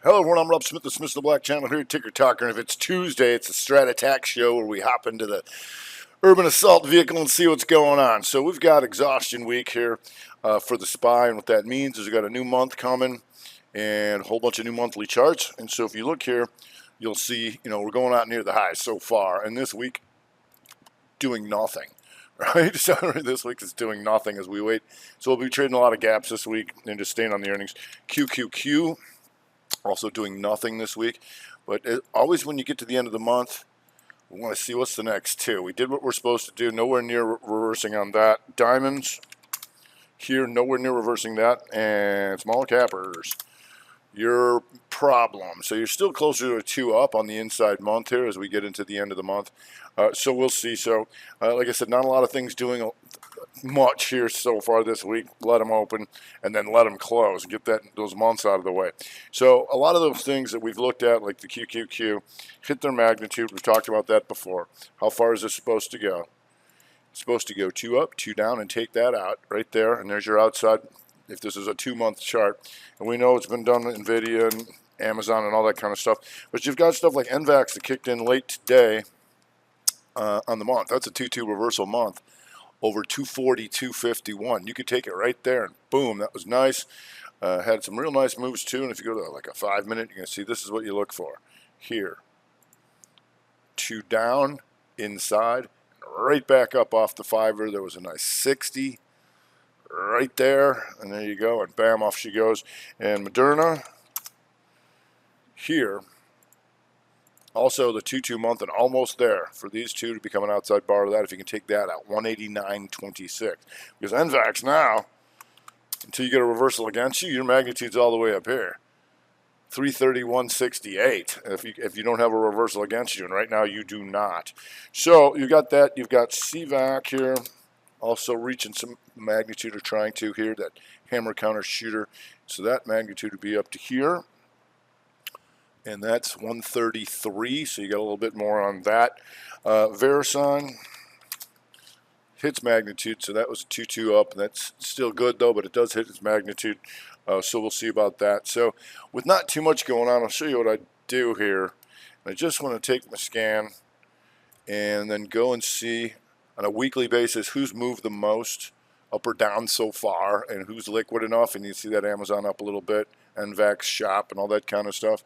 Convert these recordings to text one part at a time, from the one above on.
Hello everyone, I'm Rob Smith, the Smith of the Black Channel here at Ticker Talker, and if it's Tuesday, it's a Strat Attack show where we hop into the urban assault vehicle and see what's going on. So we've got exhaustion week here for the SPY, and what that means is we've got a new month coming and a whole bunch of new monthly charts. And so if you look here, you'll see, we're going out near the highs so far, and this week, doing nothing. Right, so this week is doing nothing as we wait. So we'll be trading a lot of gaps this week and just staying on the earnings. QQQ. Also doing nothing this week, but always when you get to the end of the month, we want to see what's the next two. We did what we're supposed to do, nowhere near reversing on that. Diamonds here, nowhere near reversing that, and small cappers, your problem. So you're still closer to a 2 up on the inside month here as we get into the end of the month. So we'll see. So like I said, not a lot of things doing much here so far this week. Let them open and then let them close. Get those months out of the way. So a lot of those things that we've looked at, like the QQQ, hit their magnitude. We've talked about that before. How far is this supposed to go? It's supposed to go 2 up, 2 down, and take that out right there. And there's your outside. If this is a 2-month chart, and we know it's been done with NVIDIA and Amazon and all that kind of stuff, but you've got stuff like NVAX that kicked in late today on the month. That's a 2-2 reversal month over 240, 251. You could take it right there, and boom, that was nice. Had some real nice moves too, and if you go to like a 5-minute, you're going to see this is what you look for here. 2 down, inside, right back up off the 5-er. There was a nice 60. Right there, and there you go, and bam, off she goes. And Moderna here, also the 2-2 month, and almost there for these two to become an outside bar of that. If you can take that out, 189.26. Because NVAX now, until you get a reversal against you, your magnitude's all the way up here, 331.68. If you don't have a reversal against you, and right now you do not. So you got that. You've got CVAC here. Also reaching some magnitude, or trying to here, that hammer counter shooter. So that magnitude would be up to here. And that's 133, so you got a little bit more on that. Verisign hits magnitude, so that was a 2-2 up. And that's still good, though, but it does hit its magnitude. So we'll see about that. So with not too much going on, I'll show you what I do here. I just want to take my scan and then go and see on a weekly basis who's moved the most up or down so far and who's liquid enough. And you see that Amazon up a little bit, NVAX shop and all that kind of stuff.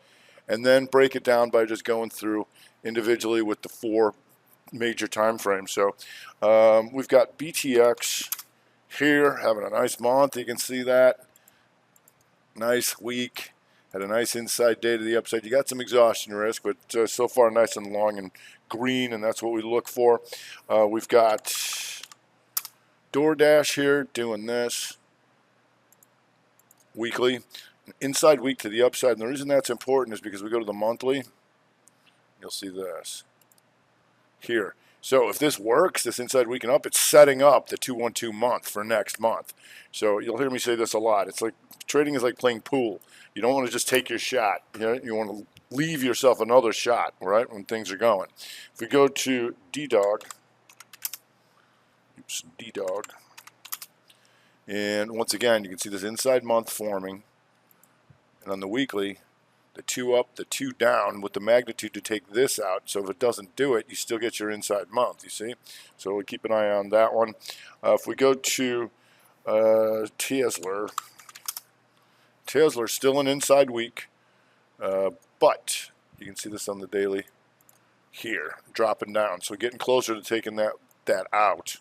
And then break it down by just going through individually with the 4 major time frames. So we've got BTX here having a nice month. You can see that. Nice week. Had a nice inside day to the upside. You got some exhaustion risk, but so far nice and long and green, and that's what we look for. We've got DoorDash here doing this weekly. Inside week to the upside, and the reason that's important is because we go to the monthly. You'll see this here. So if this works, this inside week and up, it's setting up the 2-1-2 month for next month. So you'll hear me say this a lot. It's like trading is like playing pool. You don't want to just take your shot. You want to leave yourself another shot, right, when things are going. If we go to D-Dog, and once again, you can see this inside month forming. And on the weekly, the 2 up, the 2 down with the magnitude to take this out. So if it doesn't do it, you still get your inside month, you see? So we keep an eye on that one. If we go to Tesla still an inside week, but you can see this on the daily here, dropping down. So getting closer to taking that out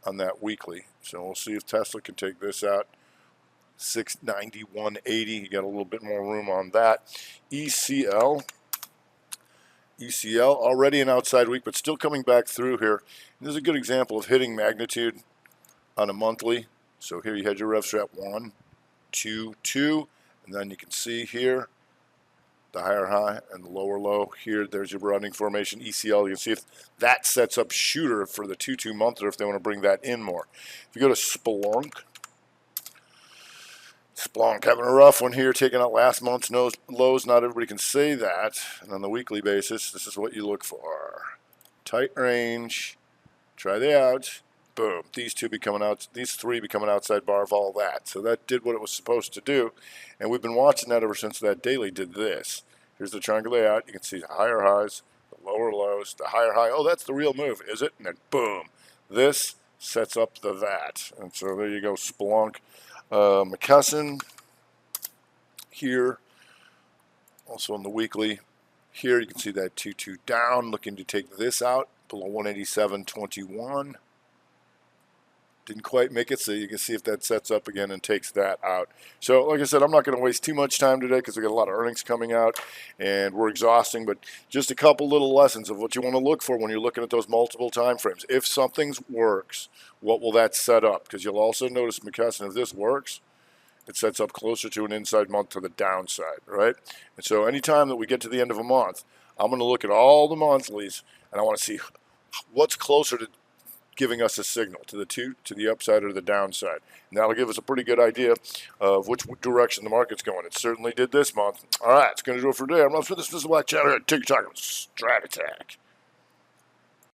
on that weekly. So we'll see if Tesla can take this out. 691.80. You got a little bit more room on that. ECL already an outside week, but still coming back through here. And this is a good example of hitting magnitude on a monthly. So here you had your rev strap 1, 2, 2, and then you can see here the higher high and the lower low. Here, there's your running formation, ECL. You can see if that sets up shooter for the 2-2 month, or if they want to bring that in more. If you go to Splunk having a rough one here, taking out last month's lows. Not everybody can say that. And on the weekly basis, this is what you look for. Tight range. Try they out. boom. These three be coming outside bar of all that. So that did what it was supposed to do, and we've been watching that ever since that daily did this. Here's the triangle layout. You can see the higher highs, the lower lows, the higher high. Oh, that's the real move, is it? And then boom. This sets up the that. And so there you go, Splunk. McKesson here, also on the weekly. Here you can see that 2-2 down, looking to take this out below 187.21. Didn't quite make it, so you can see if that sets up again and takes that out. So like I said, I'm not going to waste too much time today because we got a lot of earnings coming out and we're exhausting, but just a couple little lessons of what you want to look for when you're looking at those multiple time frames. If something works, what will that set up? Because you'll also notice, McKesson, if this works, it sets up closer to an inside month to the downside, right? And so anytime that we get to the end of a month, I'm going to look at all the monthlies and I want to see what's closer to giving us a signal to the upside or the downside. And that'll give us a pretty good idea of which direction the market's going. It certainly did this month. All right, it's going to do it for today. I'm Russ with this. This is Black Channel here at TikTok Strat Attack.